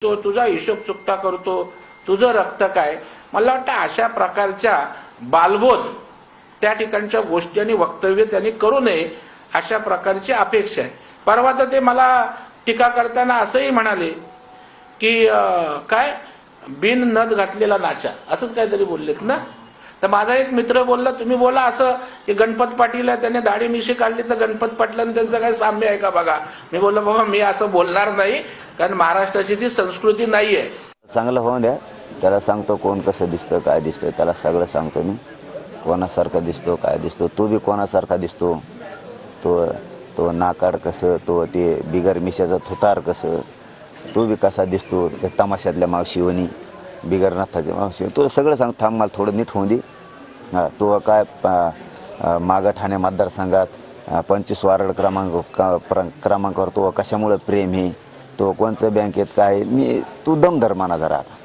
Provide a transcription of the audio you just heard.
तो तुझा हिशोब चुकता करतो, तुझं रक्त काय. मला वाटतं अशा प्रकारच्या बालबोध त्या ठिकाणच्या गोष्टी आणि वक्तव्य त्यांनी करू नये अशा प्रकारची अपेक्षा आहे. परवा तर ते मला टीका करताना असंही म्हणाले की काय बिन नथ घातलेला नाचा असंच काहीतरी बोललेत ना. तर माझा एक मित्र बोलला तुम्ही बोला असं की गणपत पाटील आहे त्याने दाढी मिशी काढली तर गणपत पाटलांनी त्यांचं काय साम्य आहे का बघा. मी बोललो बाबा मी असं बोलणार नाही कारण महाराष्ट्राची ती संस्कृती नाही आहे. चांगलं होऊन द्या, त्याला सांगतो कोण कसं दिसतं काय दिसतं त्याला सगळं सांगतो मी, कोणासारखा दिसतो काय दिसतो, तो बी कोणासारखा दिसतो, तो तो नाकाड कसं, तो ते बिगर मिशाचा थुतार कसं, तो बी कसा दिसतो, ते तमाशातल्या मावशीवणी बिगर नथाच्या मावशी, तो सगळं सांग. थांब मला थोडं नीट होऊन दे. हां तो काय मागं ठाणे मतदारसंघात 25 वार्ड क्रमांकावर तो कशामुळं प्रेम आहे, तो कोणत्या बँकेत काय, मी तू दम धर म्हणा जरा आता.